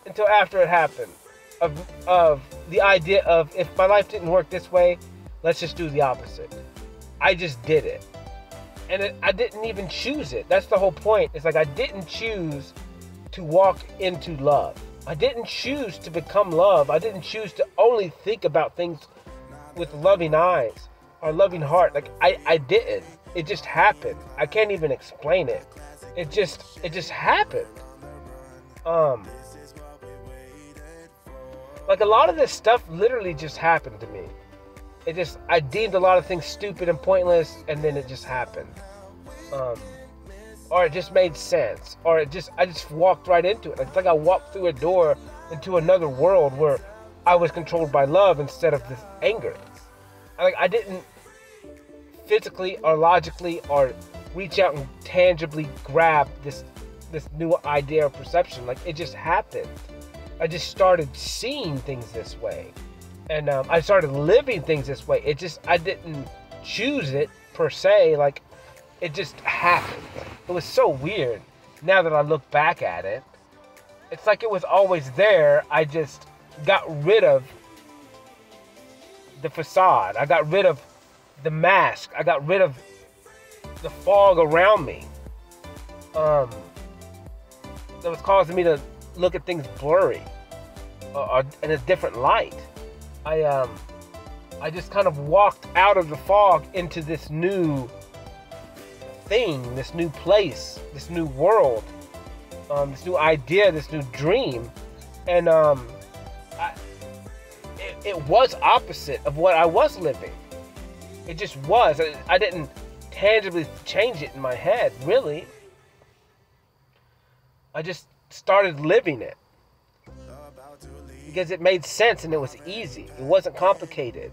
until after it happened of the idea of if my life didn't work this way, let's just do the opposite. I just did it. And I didn't even choose it. That's the whole point. It's like I didn't choose to walk into love. I didn't choose to become love. I didn't choose to only think about things with loving eyes or loving heart. Like I didn't. It just happened. I can't even explain it. It just happened. Like a lot of this stuff literally just happened to me. I deemed a lot of things stupid and pointless, and then it just happened. Or it just made sense. Or I just walked right into it. It's like I walked through a door into another world where I was controlled by love instead of this anger. I didn't physically or logically or reach out and tangibly grab this new idea or perception. Like it just happened. I just started seeing things this way. And I started living things this way. I didn't choose it per se. Like, it just happened. It was so weird. Now that I look back at it, it's like it was always there. I just got rid of the facade. I got rid of the mask. I got rid of the fog around me. That was causing me to look at things blurry or in a different light. I just kind of walked out of the fog into this new thing, this new place, this new world, this new idea, this new dream, and it was opposite of what I was living. It just was. I didn't tangibly change it in my head, really. I just started living it. Because it made sense and it was easy. It wasn't complicated.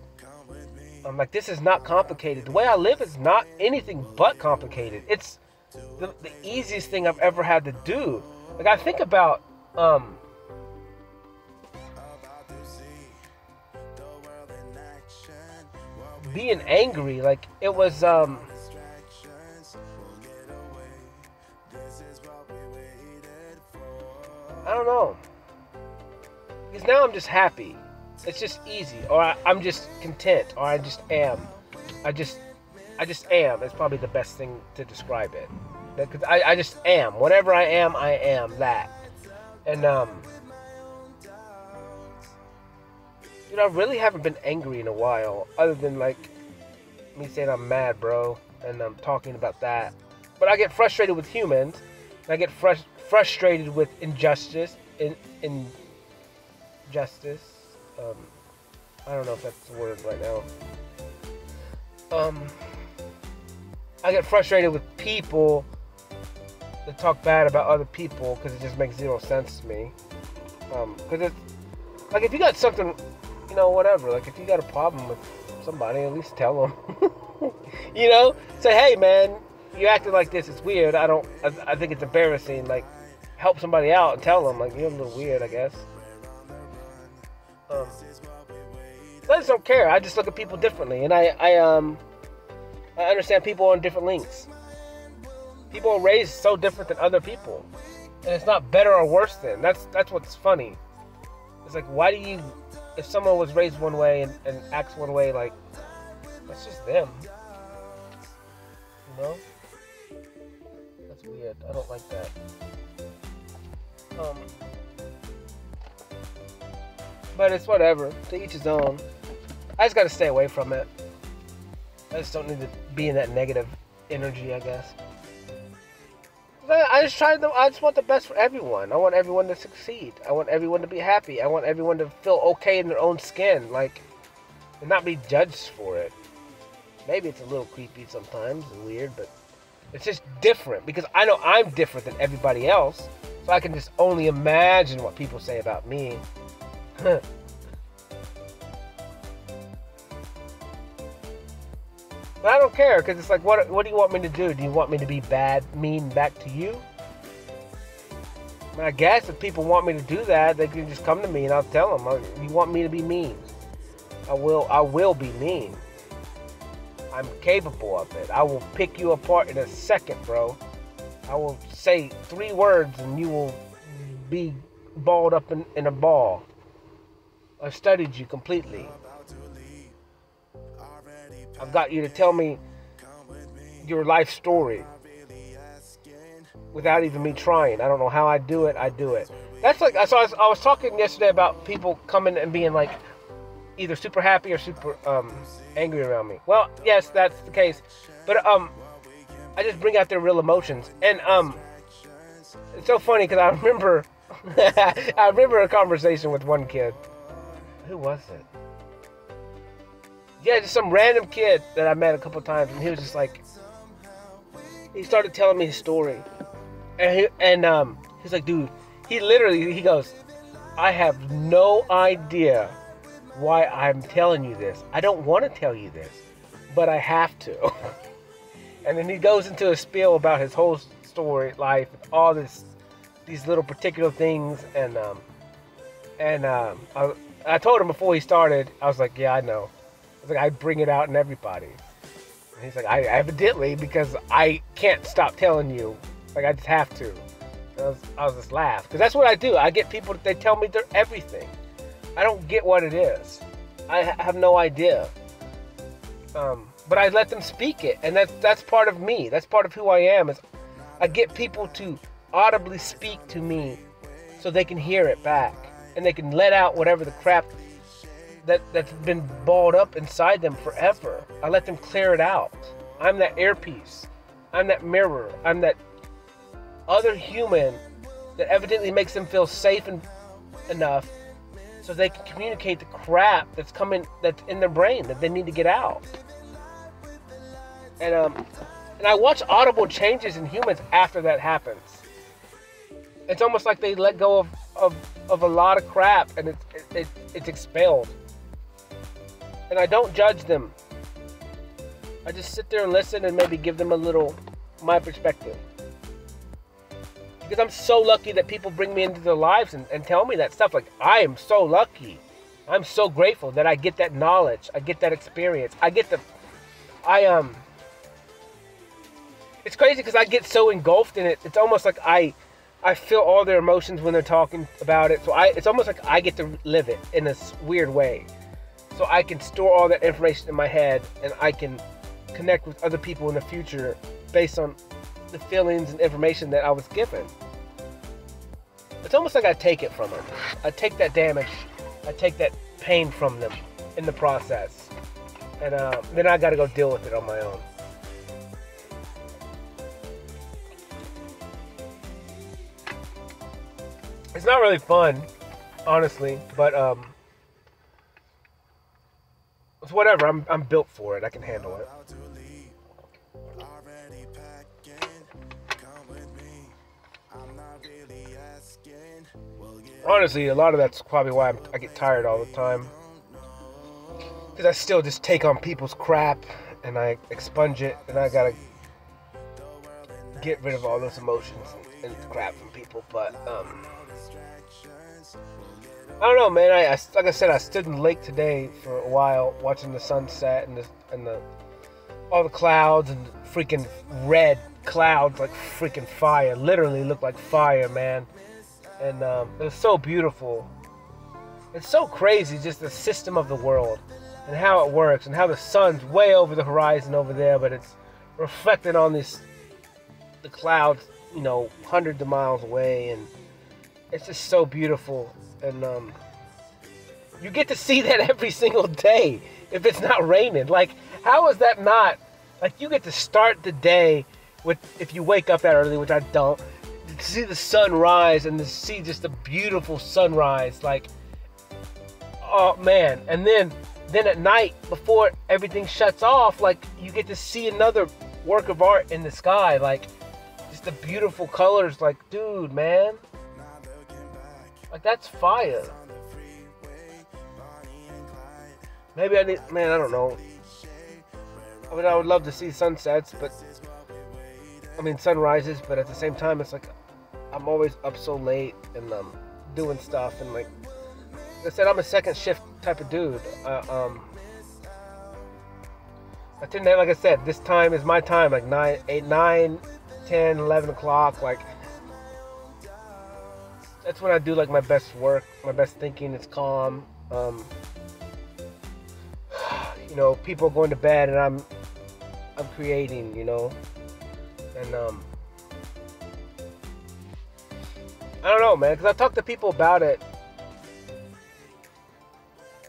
I'm like, this is not complicated. The way I live is not anything but complicated. It's the easiest thing I've ever had to do. Like, I think about being angry. Like, it was I don't know. Because now I'm just happy. It's just easy. Or I'm just content. Or I just am. I just am. It's probably the best thing to describe it. Because I just am. Whatever I am that. And, dude, I really haven't been angry in a while. Other than, like, me saying I'm mad, bro. And I'm talking about that. But I get frustrated with humans. And I get frustrated with injustice. Justice. I don't know if that's the word right now. I get frustrated with people that talk bad about other people because it just makes zero sense to me. Because it's like if you got something you know, whatever. Like, if you got a problem with somebody, at least tell them. You know, say, hey, man, you acting like this. It's weird. I think it's embarrassing. Like, help somebody out and tell them, like, you're a little weird, I guess. I just don't care. I just look at people differently, and I understand people on different links. People are raised so different than other people, and it's not better or worse than. That's what's funny. It's like, why do you, if someone was raised one way and acts one way, like, that's just them. You know? That's weird. I don't like that. But it's whatever. To each his own. I just gotta stay away from it. I just don't need to be in that negative energy, I guess. I just want the best for everyone. I want everyone to succeed. I want everyone to be happy. I want everyone to feel okay in their own skin, like, and not be judged for it. Maybe it's a little creepy sometimes and weird, but it's just different because I know I'm different than everybody else, so I can just only imagine what people say about me. But I don't care, because it's like, what do you want me to do? Do you want me to be bad, mean back to you? I mean, I guess if people want me to do that, they can just come to me and I'll tell them, you want me to be mean? I will be mean. I'm capable of it. I will pick you apart in a second, bro. I will say 3 words and you will be balled up in a ball. I've studied you completely. I've got you to tell me your life story without even me trying. I don't know how I do it. I do it. That's like, so I was talking yesterday about people coming and being like either super happy or super angry around me. Well, yes, that's the case. But I just bring out their real emotions. And it's so funny because I remember I remember a conversation with one kid. Who was it? Yeah, just some random kid that I met a couple times, and he was just like, he started telling me his story, and he's like, dude, he goes, I have no idea why I'm telling you this. I don't want to tell you this, but I have to. And then he goes into a spiel about his whole story, life, all these little particular things, and I told him before he started, I was like, yeah, I know. Like, I bring it out in everybody. And he's like, I evidently, because I can't stop telling you. Like, I just have to. I was just laugh. Because that's what I do. I get people, they tell me they're everything. I don't get what it is. I have no idea. But I let them speak it. And that's part of me. That's part of who I am. Is I get people to audibly speak to me so they can hear it back. And they can let out whatever the crap that's been balled up inside them forever. I let them clear it out. I'm that earpiece. I'm that mirror. I'm that other human that evidently makes them feel safe enough so they can communicate the crap that's in their brain that they need to get out. And I watch audible changes in humans after that happens. It's almost like they let go of a lot of crap and it's expelled. And I don't judge them. I just sit there and listen and maybe give them a little my perspective. Because I'm so lucky that people bring me into their lives and tell me that stuff. Like, I am so lucky. I'm so grateful that I get that knowledge. I get that experience. It's crazy because I get so engulfed in it. It's almost like I feel all their emotions when they're talking about it. So it's almost like I get to live it in this weird way. So I can store all that information in my head and I can connect with other people in the future based on the feelings and information that I was given. It's almost like I take it from them. I take that damage. I take that pain from them in the process. And then I got to go deal with it on my own. It's not really fun, honestly, but it's whatever. I'm built for it. I can handle it. Honestly, a lot of that's probably why I get tired all the time. because I still just take on people's crap and I expunge it, and I gotta get rid of all those emotions and crap from people. But I don't know, man. I like I said, I stood in the lake today for a while watching the sunset and all the clouds and freaking red clouds like freaking fire. Literally looked like fire, man. And it was so beautiful. It's so crazy, just the system of the world and how it works, and how the sun's way over the horizon over there, but it's reflected on the clouds, you know, hundreds of miles away, and it's just so beautiful. And you get to see that every single day if it's not raining. Like, how is that not? Like, you get to start the day with, if you wake up that early, which I don't, to see the sun rise and to see just a beautiful sunrise. Like, oh man. And then at night, before everything shuts off, like, you get to see another work of art in the sky. Like, just the beautiful colors. Like, dude, man. Like, that's fire. Maybe I need, man, I don't know. I mean, I would love to see sunsets, but, I mean, sunrises, but at the same time, it's like, I'm always up so late and doing stuff, and like I said, I'm a second shift type of dude. I tend to, like I said, this time is my time, like 9, 10, 11 o'clock, like, that's when I do like my best work, my best thinking. It's calm. You know, people are going to bed and I'm creating, you know, and I don't know, man, because I talked to people about it,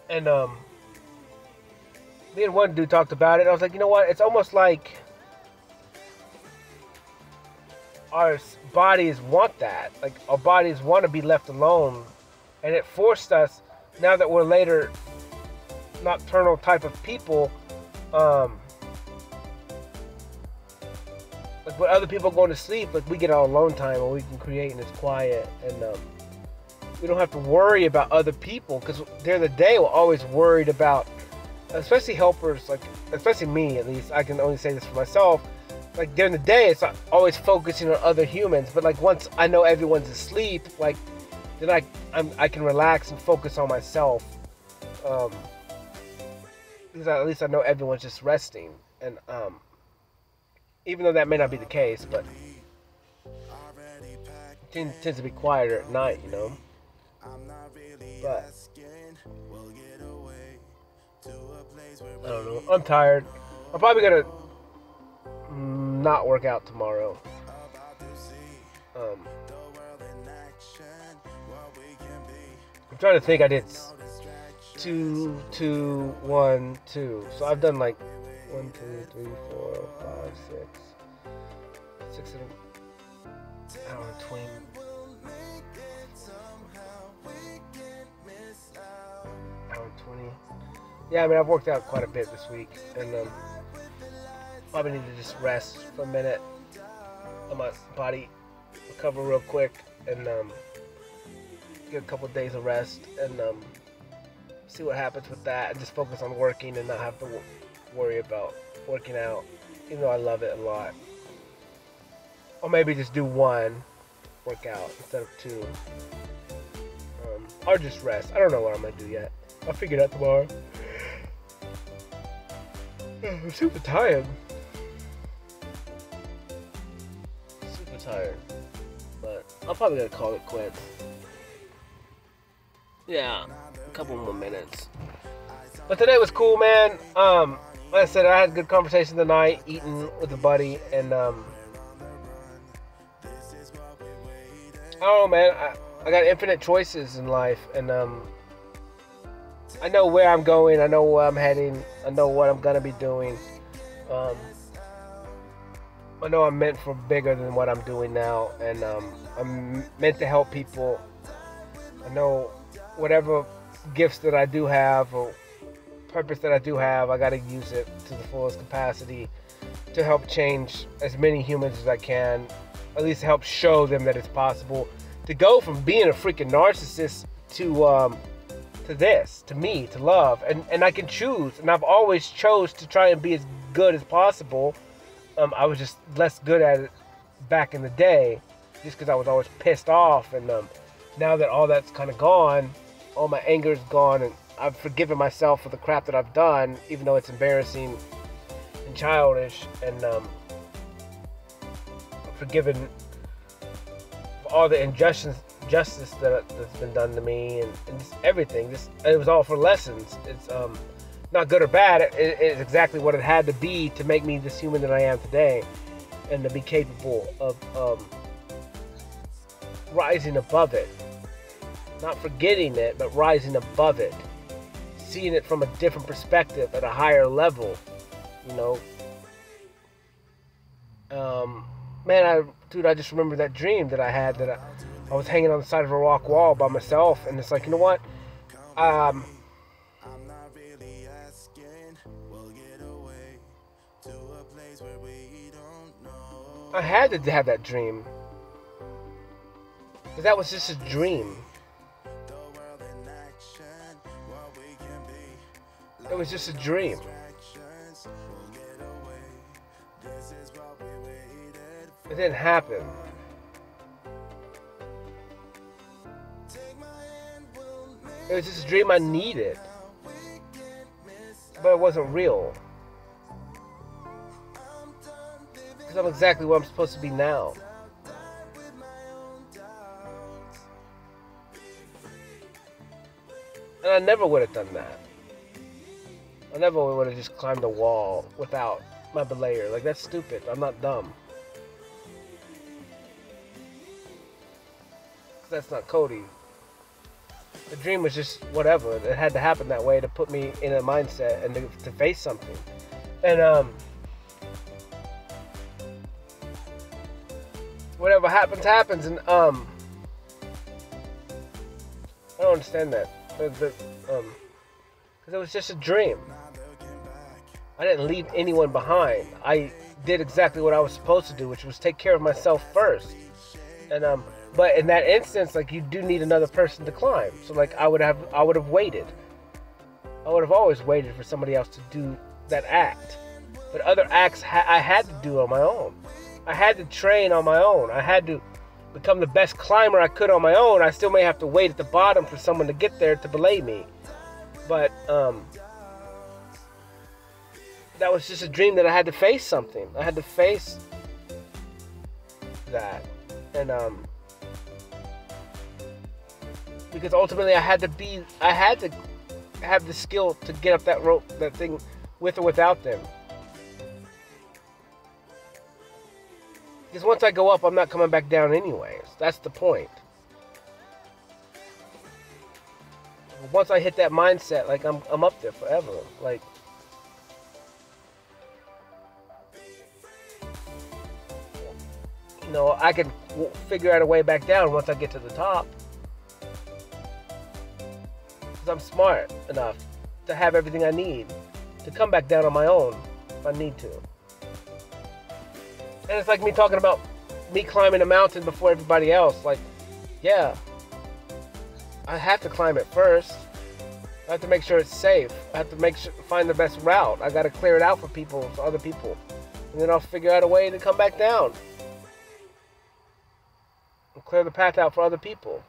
and me and one dude talked about it. I was like, you know what? It's almost like our bodies want that. Like, our bodies want to be left alone, and it forced us, now that we're later nocturnal type of people, like when other people are going to sleep, like, we get our alone time where we can create and it's quiet, and we don't have to worry about other people, because during the day we're always worried about, especially helpers, like, especially me at least, I can only say this for myself, like, during the day it's always focusing on other humans, but like, once I know everyone's asleep, like, then I can relax and focus on myself, because at least I know everyone's just resting, and even though that may not be the case, but it tends to be quieter at night, you know. But I don't know. I'm tired. I'm probably gonna not work out tomorrow. I'm trying to think. I did 2, 2, 1, 2. So I've done like 1, 2, 3, 4, 5, 6, 7, hour 20. Hour 20. Yeah, I mean, I've worked out quite a bit this week, and probably need to just rest for a minute, let my body recover real quick, and get a couple of days of rest, and see what happens with that, and just focus on working and not have to worry about working out, even though I love it a lot. Or maybe just do one workout instead of 2. Or just rest. I don't know what I'm gonna do yet. I'll figure it out tomorrow. I'm super tired. Super tired. But I'm probably gonna call it quits. Yeah, a couple more minutes. But today was cool, man. Like I said, I had a good conversation tonight, eating with a buddy, and I don't know, man. I got infinite choices in life, and I know where I'm going. I know where I'm heading. I know what I'm gonna be doing. I know I'm meant for bigger than what I'm doing now, and I'm meant to help people. I know whatever gifts that I do have, or purpose that I do have, I gotta use it to the fullest capacity to help change as many humans as I can. At least help show them that it's possible to go from being a freaking narcissist to to this, to me, to love, and I can choose, and I've always chose to try and be as good as possible. I was just less good at it back in the day, just because I was always pissed off, and now that all that's kind of gone, all my anger is gone, and I've forgiven myself for the crap that I've done, even though it's embarrassing and childish, and forgiven all the justice that's been done to me, and just everything. It was all for lessons. It's not good or bad. It's exactly what it had to be to make me this human that I am today, and to be capable of rising above it, not forgetting it, but rising above it, seeing it from a different perspective at a higher level. You know, man, I just remember that dream that I had, that I was hanging on the side of a rock wall by myself, and it's like, you know what? I had to have that dream, because that was just a dream. It was just a dream. It didn't happen. It was just a dream I needed, but it wasn't real. Because I'm exactly where I'm supposed to be now. And I never would have done that. I never would have just climbed a wall without my belayer. Like, that's stupid. I'm not dumb. That's not Cody. The dream was just whatever. It had to happen that way to put me in a mindset and to face something. And whatever happens. And I don't understand that. Because it was just a dream. I didn't leave anyone behind. I did exactly what I was supposed to do, which was take care of myself first. And but in that instance, like, you do need another person to climb. So like, I would have waited. I would have always waited for somebody else to do that act. But other acts I had to do on my own. I had to train on my own. I had to become the best climber I could on my own. I still may have to wait at the bottom for someone to get there to belay me. But that was just a dream that I had to face something. I had to face that. And because ultimately I had to have the skill to get up that rope, that thing, with or without them. Because once I go up, I'm not coming back down anyways. That's the point. Once I hit that mindset, like, I'm up there forever. Like, you know, I can figure out a way back down once I get to the top. Because I'm smart enough to have everything I need to come back down on my own if I need to. And it's like me talking about me climbing a mountain before everybody else. Like, yeah, I have to climb it first. I have to make sure it's safe. I have to find the best route. I got to clear it out for other people. And then I'll figure out a way to come back down. And clear the path out for other people.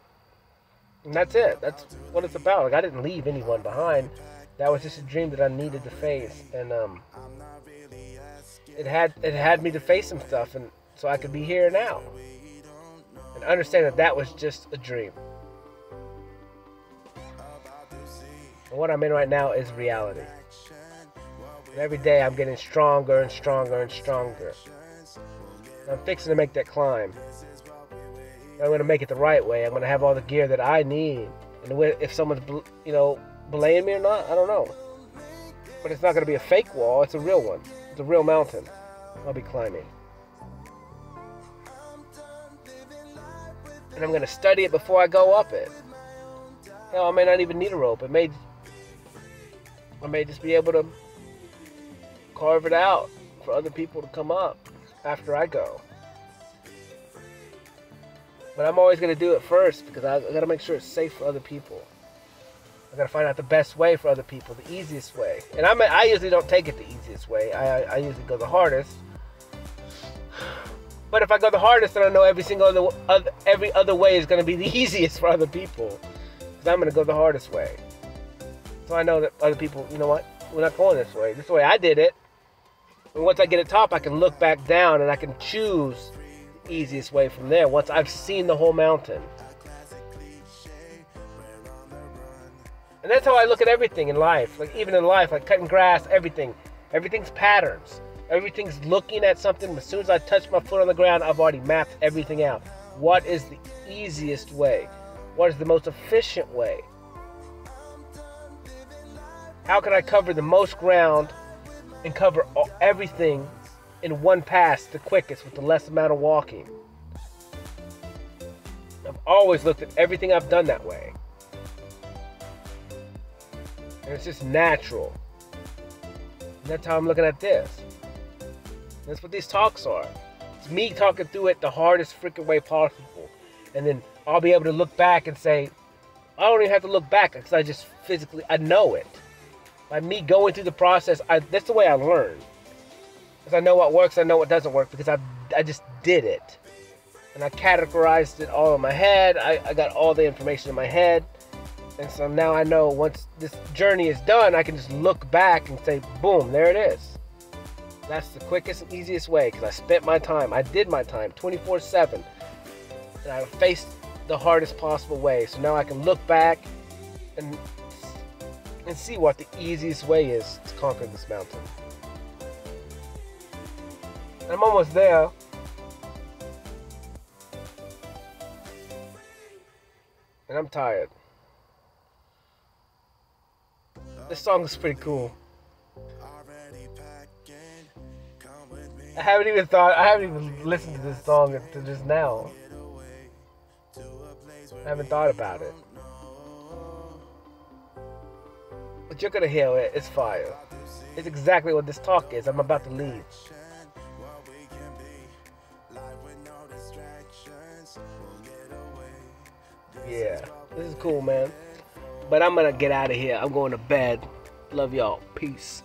And that's it. That's what it's about. Like, I didn't leave anyone behind. That was just a dream that I needed to face. And it had me to face some stuff, and so I could be here now. And understand that that was just a dream. And what I'm in right now is reality. And every day I'm getting stronger and stronger and stronger. And I'm fixing to make that climb. And I'm going to make it the right way. I'm going to have all the gear that I need. And if someone's, belaying me or not, I don't know. But it's not going to be a fake wall. It's a real one. It's a real mountain I'll be climbing. And I'm going to study it before I go up it. Hell, I may not even need a rope. I may just be able to carve it out for other people to come up after I go. But I'm always going to do it first because I got to make sure it's safe for other people. I gotta find out the best way for other people, the easiest way. And I usually don't take it the easiest way. I usually go the hardest. But if I go the hardest, then I know every other way is gonna be the easiest for other people. Because I'm gonna go the hardest way. So I know that other people, you know what? We're not going this way. This is the way I did it. And once I get at top, I can look back down and I can choose the easiest way from there once I've seen the whole mountain. And that's how I look at everything in life. Like even in life, like cutting grass, everything. Everything's patterns. Everything's looking at something. As soon as I touch my foot on the ground, I've already mapped everything out. What is the easiest way? What is the most efficient way? How can I cover the most ground and cover everything in one pass the quickest with the less amount of walking? I've always looked at everything I've done that way. And it's just natural. And that's how I'm looking at this. That's what these talks are. It's me talking through it the hardest freaking way possible. And then I'll be able to look back and say, I don't even have to look back because I just physically, I know it. By me going through the process, that's the way I learn. Because I know what works, I know what doesn't work, because I just did it. And I categorized it all in my head. I got all the information in my head. And so now I know once this journey is done, I can just look back and say, boom, there it is. That's the quickest and easiest way because I spent my time. I did my time 24/7. And I faced the hardest possible way. So now I can look back and see what the easiest way is to conquer this mountain. And I'm almost there. And I'm tired. This song is pretty cool. I haven't even listened to this song until just now. I haven't thought about it. But you're gonna hear it, it's fire. It's exactly what this talk is. I'm about to leave. Yeah, this is cool, man. But I'm gonna get out of here. I'm going to bed. Love y'all. Peace.